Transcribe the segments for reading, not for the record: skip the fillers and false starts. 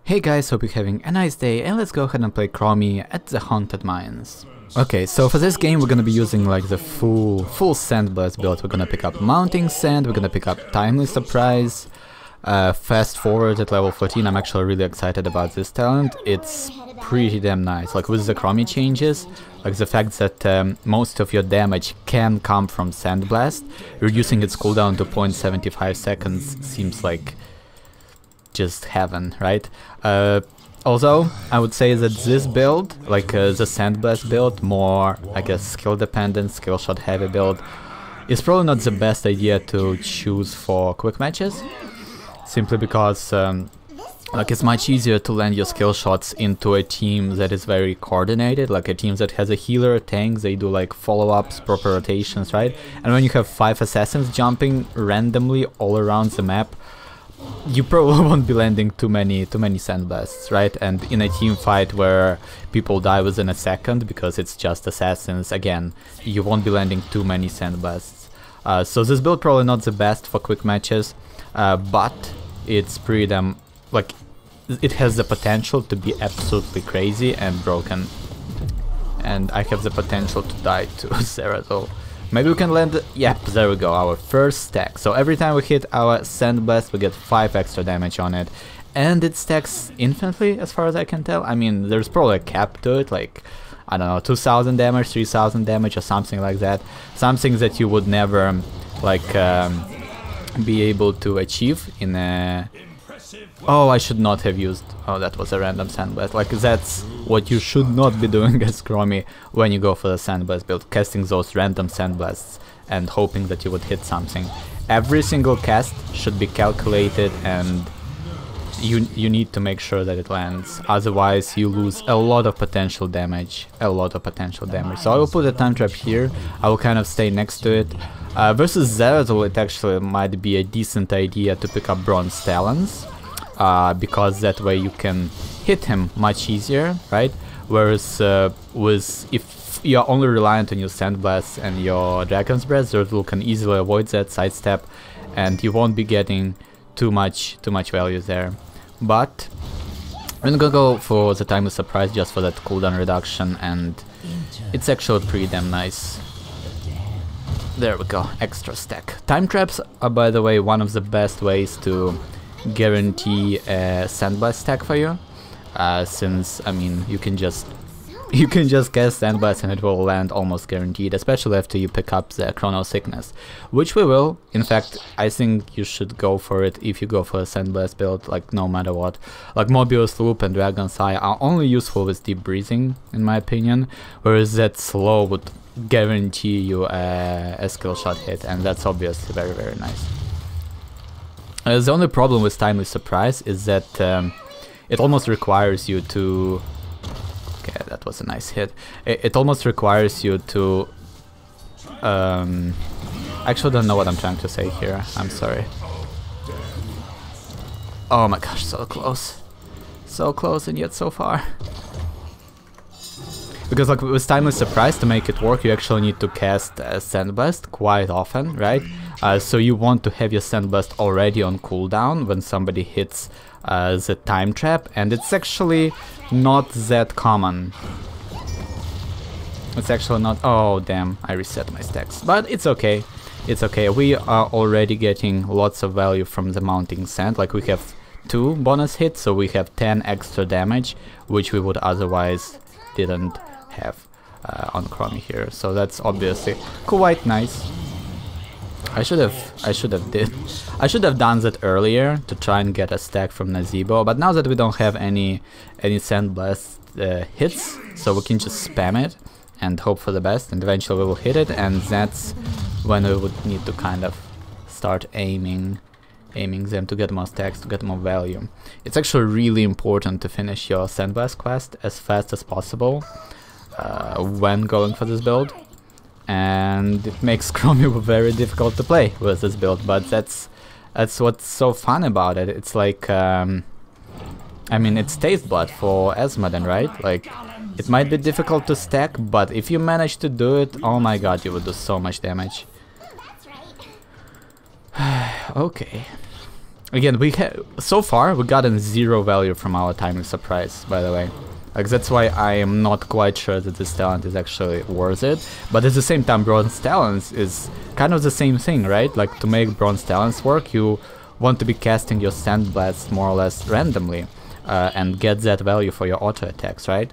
Hey guys, hope you're having a nice day, and let's go ahead and play Chromie at the Haunted Mines. Okay, so for this game we're gonna be using like the full Sandblast build. We're gonna pick up Mounting Sand, we're gonna pick up Timely Surprise, Fast Forward at level 14. I'm actually really excited about this talent. It's pretty damn nice. Like with the Chromie changes, like the fact that most of your damage can come from Sandblast, reducing its cooldown to 0.75 seconds seems like just heaven, right? Although I would say that this build, like the Sandblast build, more I guess skill dependent, skill shot heavy build, is probably not the best idea to choose for quick matches, simply because like it's much easier to land your skill shots into a team that is very coordinated, like a team that has a healer, a tank, they do like follow-ups, proper rotations, right? And when you have 5 assassins jumping randomly all around the map, you probably won't be landing too many Sandblasts, right? And in a team fight where people die within a second because it's just assassins, again, you won't be landing too many Sandblasts. So this build probably not the best for quick matches, but it's pretty damn, like, it has the potential to be absolutely crazy and broken. And I have the potential to die to Zeratul. Maybe we can land, yep, there we go, our first stack. So every time we hit our Sandblast, we get 5 extra damage on it. And it stacks infinitely, as far as I can tell. I mean, there's probably a cap to it, like, I don't know, 2000 damage, 3000 damage or something like that. Something that you would never, like, be able to achieve in a... Oh, I should not have used... Oh, that was a random Sandblast. Like, that's what you should not be doing as Chromie when you go for the Sandblast build. Casting those random Sandblasts and hoping that you would hit something. Every single cast should be calculated, and you need to make sure that it lands. Otherwise, you lose a lot of potential damage. So I will put a time trap here. I will kind of stay next to it. Versus Zeratul, it actually might be a decent idea to pick up Bronze Talons. Because that way you can hit him much easier, right? Whereas if you're only reliant on your Sandblast and your Dragon's Breath, Zeratul can easily avoid that sidestep, and you won't be getting too much value there. But I'm gonna go for the Timely Surprise just for that cooldown reduction, and it's actually pretty damn nice. There we go, extra stack. Time traps are, by the way, one of the best ways to guarantee a Sandblast stack for you, since I mean you can just cast Sandblast and it will land almost guaranteed, especially after you pick up the Chrono Sickness, which we will. In fact, I think you should go for it if you go for a Sandblast build, like no matter what. Like Mobius Loop and Dragon's Eye are only useful with Deep Breathing, in my opinion, whereas that slow would guarantee you a skill shot hit, and that's obviously very, very nice. The only problem with Timely Surprise is that it almost requires you to... Okay, that was a nice hit. It almost requires you to... I actually don't know what I'm trying to say here, I'm sorry. Oh my gosh, so close. So close and yet so far. Because like with Timely Surprise, to make it work, you actually need to cast Sandblast quite often, right? So you want to have your Sandblast already on cooldown when somebody hits the time trap, and it's actually not that common. It's actually not... Oh damn, I reset my stacks. But it's okay, it's okay. We are already getting lots of value from the Mounting Sand. Like we have 2 bonus hits, so we have 10 extra damage, which we would otherwise didn't have on Chromie here, so that's obviously quite nice. I should have done that earlier to try and get a stack from Nazeebo, but now that we don't have any Sandblast hits, so we can just spam it and hope for the best, and eventually we will hit it, and that's when we would need to kind of start aiming them to get more stacks, to get more value. It's actually really important to finish your Sandblast quest as fast as possible when going for this build, and it makes Chromie very difficult to play with this build, but that's what's so fun about it. It's like, I mean, it's Taste Blood for Esmaden, right? Like, it might be difficult to stack, but if you manage to do it, oh my god, you would do so much damage. Okay. Again, so far we gotten 0 value from our timely surprise, by the way. Like, that's why I am not quite sure that this talent is actually worth it. But at the same time, bronze talents is kind of the same thing, right? Like, to make bronze talents work, you want to be casting your sandblast more or less randomly. And get that value for your auto attacks, right?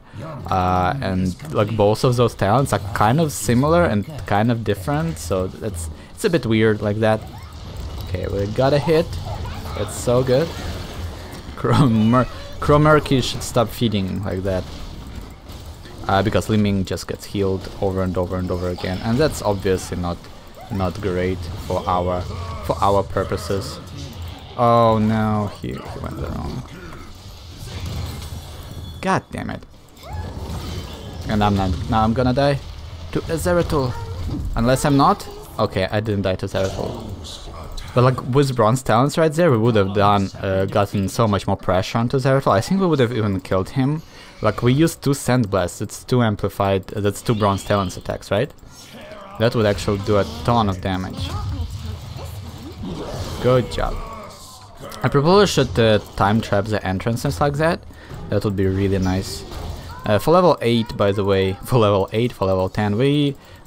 And like both of those talents are kind of similar and kind of different, so it's a bit weird like that. Okay, we got a hit. It's so good. Chromie should stop feeding like that. Because Liming just gets healed over and over and over again, and that's obviously not great for our purposes. Oh no, he went wrong. God damn it. And now I'm gonna die to Zeratul. Unless I'm not? Okay, I didn't die to Zeratul. But like with bronze talents right there, we would have gotten so much more pressure onto Zeratul. I think we would have even killed him. Like, we used 2 sandblasts, it's 2 amplified, that's 2 bronze talents attacks, right? That would actually do a ton of damage. Good job. I probably should time trap the entrances like that. That would be really nice. For level 8, by the way, for level 8, for level 10,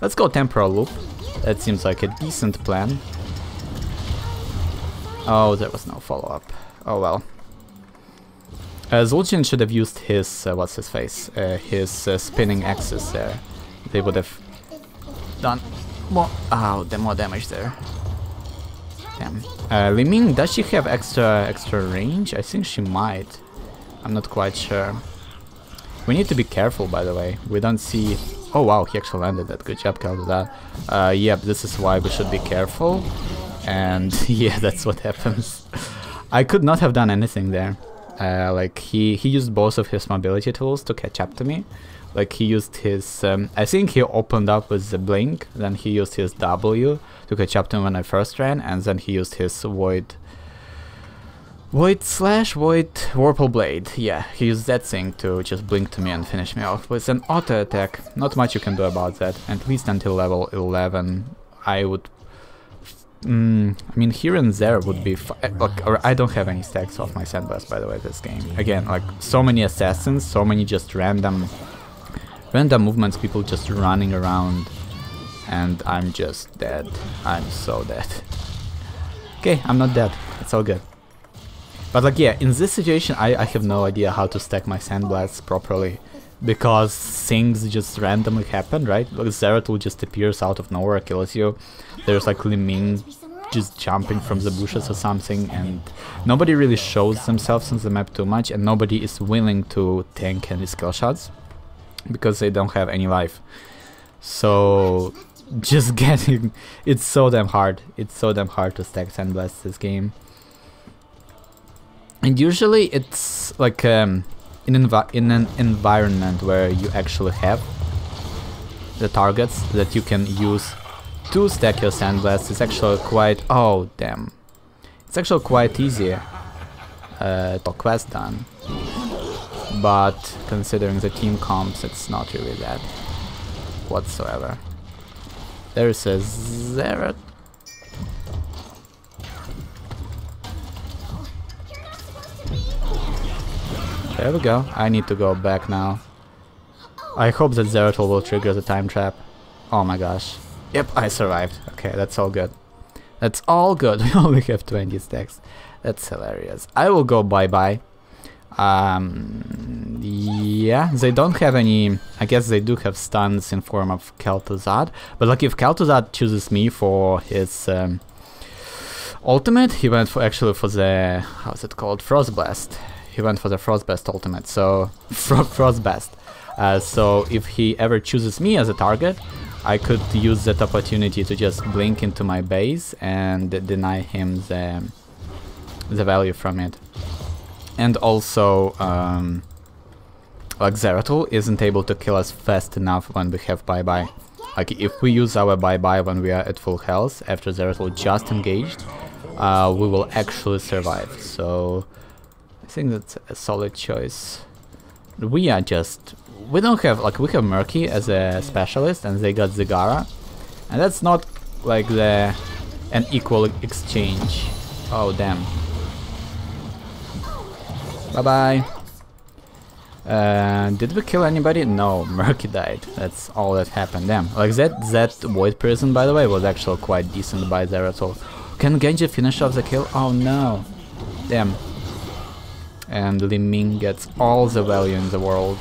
let's go Temporal Loop. That seems like a decent plan. Oh, there was no follow-up. Oh well. Zul'jin should have used his, what's his face? His spinning axis there. They would have done more, more damage there. Damn. Liming, does she have extra range? I think she might. I'm not quite sure. We need to be careful, by the way. We don't see... Oh wow, he actually landed that. Good job, Calda. Yep, this is why we should be careful. And yeah, that's what happens. I could not have done anything there. Like, he used both of his mobility tools to catch up to me. Like, he used his... I think he opened up with the blink, then he used his W to catch up to me when I first ran, and then he used his Void Warple Blade. Yeah, he used that thing to just blink to me and finish me off with an auto attack. Not much you can do about that, at least until level 11. I would... I mean, here and there would be... Look, I don't have any stacks off my sandblast, by the way, this game. Again, like, so many assassins, so many just random movements, people just running around, and I'm just dead. I'm so dead. Okay, I'm not dead. It's all good. But like, yeah, in this situation, I have no idea how to stack my sandblasts properly, because things just randomly happen, right? Like, Zeratul just appears out of nowhere, kills you. There's like Liming just jumping from the bushes or something, and nobody really shows themselves on the map too much, and nobody is willing to tank any skill shots, because they don't have any life. So, just getting... It's so damn hard. It's so damn hard to stack sandblasts this game. And usually it's like in an environment where you actually have the targets that you can use to stack your sandblasts. It's actually quite... Oh, damn. It's actually quite easy to quest done. But considering the team comps, it's not really that whatsoever. There's a Zeratul. There we go. I need to go back now. I hope that Zeratul will trigger the time trap. Oh my gosh. Yep, I survived. Okay, that's all good. That's all good. We only have 20 stacks. That's hilarious. I will go bye-bye. Yeah, they don't have any... I guess they do have stuns in form of Kel'Thuzad. But like, if Kel'Thuzad chooses me for his ultimate, he went for for the... How's it called? Frostblast. He went for the Frostblast ultimate, so... Frostblast. So if he ever chooses me as a target, I could use that opportunity to just blink into my base and deny him the value from it. And also, like, Zeratul isn't able to kill us fast enough when we have bye-bye. Like, if we use our bye-bye when we are at full health, after Zeratul just engaged, we will actually survive. So, I think that's a solid choice. We are just... We don't have... Like, we have Murky as a specialist, and they got Zigara. And that's not, like, an equal exchange. Oh, damn. Bye-bye. Did we kill anybody? No, Murky died. That's all that happened. Damn. Like that Void Prison, by the way, was actually quite decent by there at all. Can Genji finish off the kill? Oh no. Damn. And Li Ming gets all the value in the world.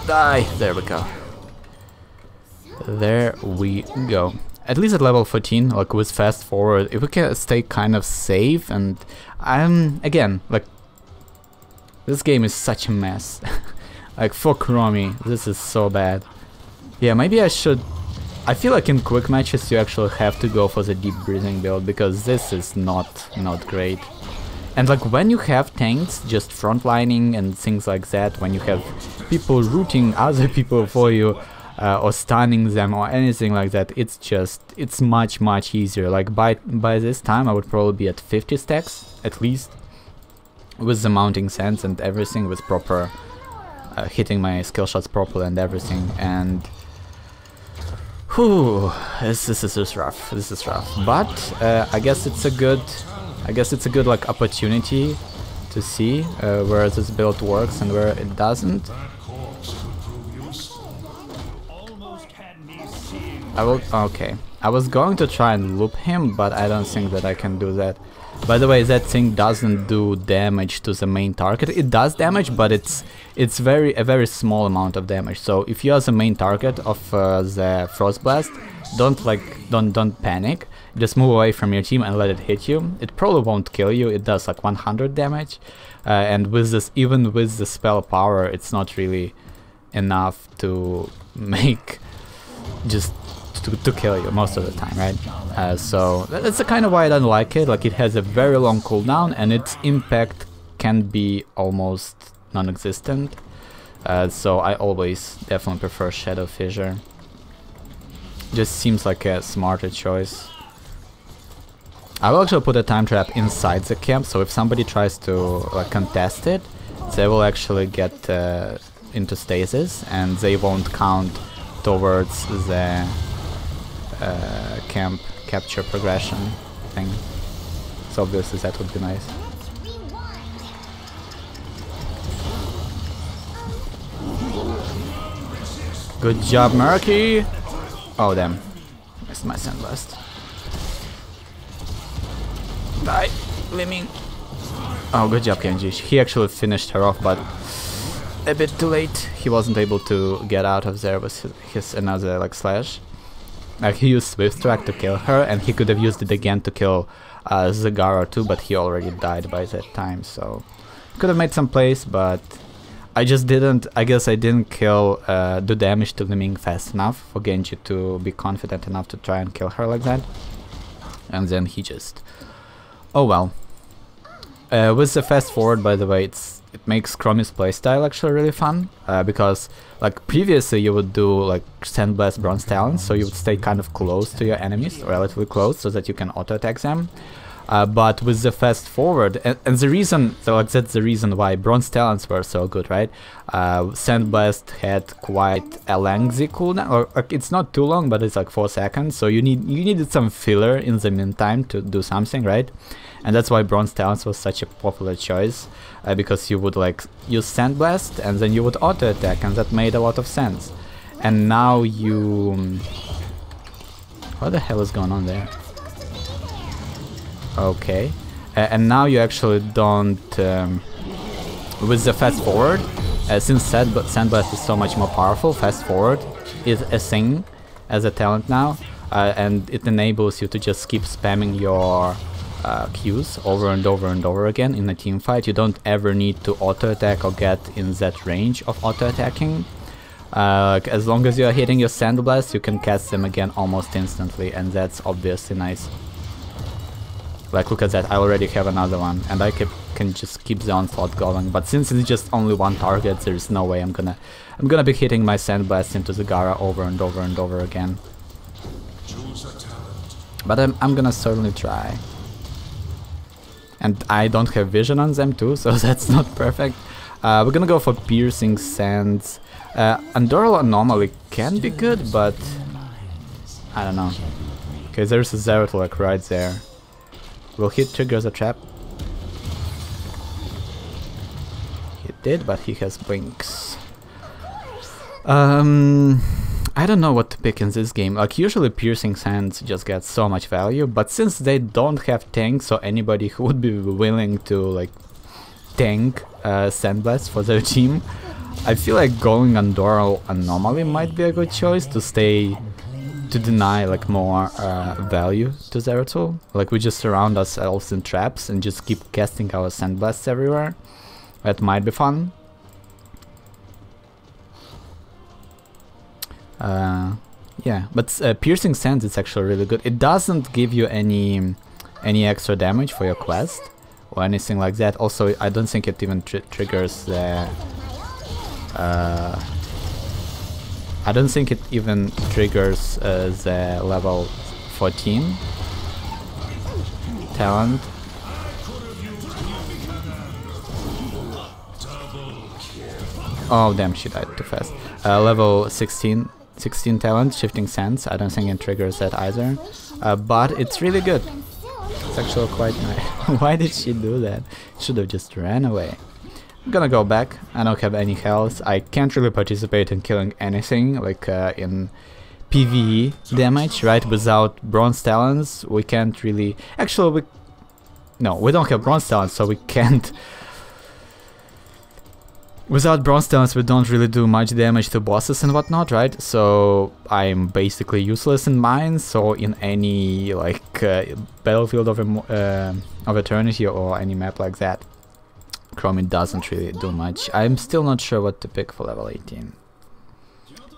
Die! There we go. There we go. At least at level 14, like with fast forward, if we can stay kind of safe, and again, like, this game is such a mess. Like, for Chromie, this is so bad. Yeah, maybe I should... I feel like in quick matches you actually have to go for the deep breathing build, because this is not great. And like when you have tanks just frontlining and things like that, when you have people rooting other people for you, or stunning them or anything like that, it's much easier. Like by this time I would probably be at 50 stacks at least, with the mounting sense and everything, with proper hitting my skill shots properly and everything. And whew, this is rough. This is rough. But I guess it's a good like opportunity to see where this build works and where it doesn't. Okay. I was going to try and loop him, but I don't think that I can do that. By the way, that thing doesn't do damage to the main target. It does damage, but it's a very small amount of damage. So if you are the main target of the Frost Blast, don't panic. Just move away from your team and let it hit you. It probably won't kill you. It does like 100 damage, and with this, even with the spell power, it's not really enough to make just to kill you most of the time, right? So that's the kind of why I don't like it. Like, it has a very long cooldown and its impact can be almost non-existent. So I always definitely prefer Shadow Fissure. Just seems like a smarter choice. I will actually put a time trap inside the camp, so if somebody tries to like contest it, they will actually get into stasis and they won't count towards the camp capture progression thing. So obviously that would be nice. Good job, Murky! Oh damn, missed my Sandblast. Die, Li Ming. Oh, good job, Genji. He actually finished her off, but a bit too late. He wasn't able to get out of there with his another like slash. He used Swift Track to kill her, and he could have used it again to kill Zagara too, but he already died by that time, so could have made some plays, but I just didn't. I guess I didn't kill do damage to Li Ming fast enough for Genji to be confident enough to try and kill her like that, and then he just... Oh well. With the fast forward, by the way, it makes Chromie's playstyle actually really fun, because like previously you would do like Sandblast Bronze Talons, so you would stay kind of close to your enemies, relatively close, so that you can auto attack them. But with the fast forward, and the reason, so like that's the reason why Bronze Talons were so good, right? Sandblast had quite a lengthy cooldown, or like, it's not too long, but it's like 4 seconds, so you needed some filler in the meantime to do something, right? And that's why Bronze Talons was such a popular choice, because you would like use Sandblast and then you would auto attack, and that made a lot of sense. And now you... What the hell is going on there? Okay, and now you actually don't, with the fast forward, since Sandblast is so much more powerful, fast forward is a thing as a talent now, and it enables you to just keep spamming your Qs over and over and over again in a team fight. You don't ever need to auto attack or get in that range of auto attacking. As long as you are hitting your Sandblast, you can cast them again almost instantly, and that's obviously nice. Like, look at that, I already have another one, and I can just keep the onslaught going. But since it's just only one target, there is no way I'm gonna be hitting my Sandblast into Zagara over and over and over again. But I'm gonna certainly try. And I don't have vision on them too, so that's not perfect. We're gonna go for Piercing Sands. Andorhal Anomaly can be good, but I don't know. Okay, there's a Zeratul like right there. Will he trigger the trap? He did, but he has Blinks. I don't know what to pick in this game. Like, usually Piercing Sands just get so much value, but since they don't have tanks or anybody who would be willing to like tank Sandblast for their team, I feel like going Andorhal Anomaly might be a good choice to deny like more value to Zeratul. Like, we just surround ourselves in traps and just keep casting our Sandblasts everywhere. That might be fun. Yeah, but Piercing Sands is actually really good. It doesn't give you any extra damage for your quest or anything like that. Also, I don't think it even triggers the... I don't think it even triggers the level 14 talent. Oh damn, she died too fast. Level 16 talent, Shifting Sands. I don't think it triggers that either. But it's really good. It's actually quite nice. Why did she do that? Should have just ran away. I'm gonna go back. I don't have any health. I can't really participate in killing anything, like in PvE damage, right? Without Bronze Talons, we can't really... Actually, we don't have Bronze Talons, so we can't... Without Bronze Talons, we don't really do much damage to bosses and whatnot, right? So I'm basically useless in mines, so in any like Battlefield of Eternity or any map like that, Chromie doesn't really do much. I'm still not sure what to pick for level 18.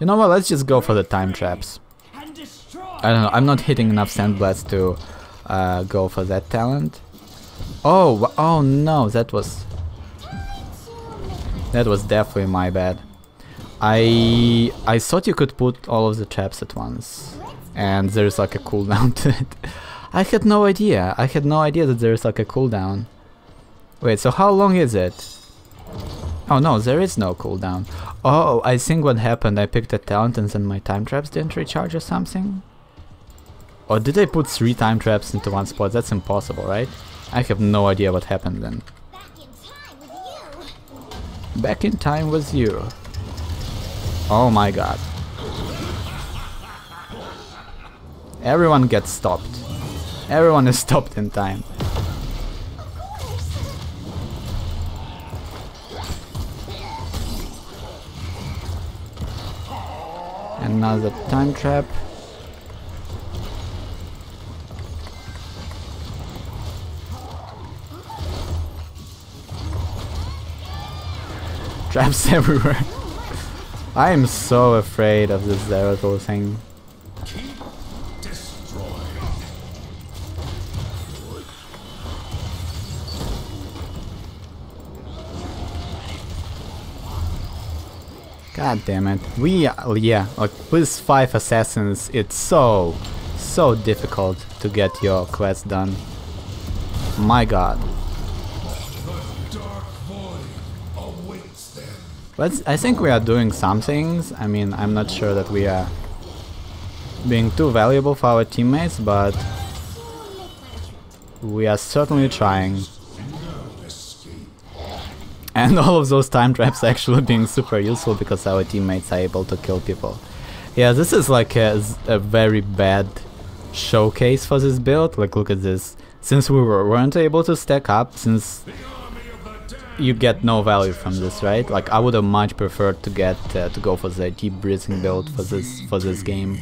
You know what, let's just go for the time traps. I don't know, I'm not hitting enough Sandblast to go for that talent. Oh no, that was definitely my bad. I thought you could put all of the traps at once, and there's like a cooldown to it. I had no idea. I had no idea that there's like a cooldown. Wait, so how long is it? Oh no, there is no cooldown. Oh, I think what happened, I picked a talent and then my time traps didn't recharge or something? Or did I put 3 time traps into one spot? That's impossible, right? I have no idea what happened then. Back in time with you. Oh my god. Everyone gets stopped. Everyone is stopped in time. Another time trap. Traps everywhere. I am so afraid of this Zeratul thing. God damn it. Yeah, like with 5 assassins, it's so difficult to get your quest done. My god. But I think we are doing some things. I mean, I'm not sure that we are being too valuable for our teammates, but we are certainly trying. And all of those time traps actually being super useful because our teammates are able to kill people. Yeah, this is like a very bad showcase for this build. Like, look at this. Since we weren't able to stack up, since you get no value from this, right? Like, I would have much preferred to get to go for the deep breathing build for this game.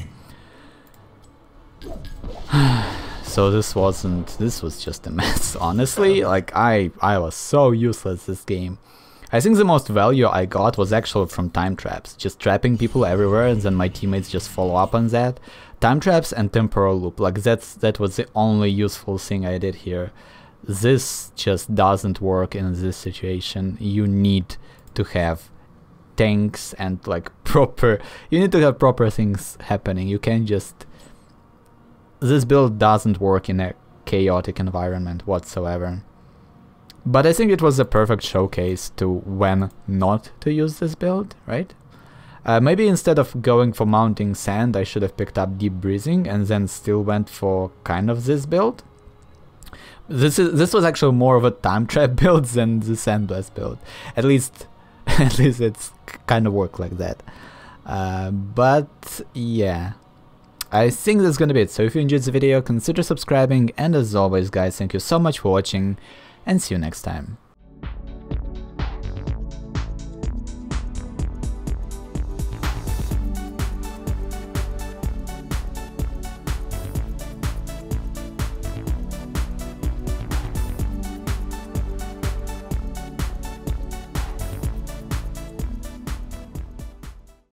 So this was just a mess, honestly. Like, I was so useless this game. I think the most value I got was actually from time traps, just trapping people everywhere and then my teammates just follow up on that. Time traps and temporal loop, like that was the only useful thing I did here. This just doesn't work in this situation. You need to have tanks and like you need to have proper things happening. You can't just... This build doesn't work in a chaotic environment whatsoever. But I think it was a perfect showcase to when not to use this build, right? Maybe instead of going for mounting sand, I should have picked up deep breathing and then still went for kind of this build. This was actually more of a time trap build than the sandblast build. At least it's kind of worked like that. But yeah, I think that's gonna be it. So if you enjoyed the video, consider subscribing, and as always guys, thank you so much for watching, and see you next time.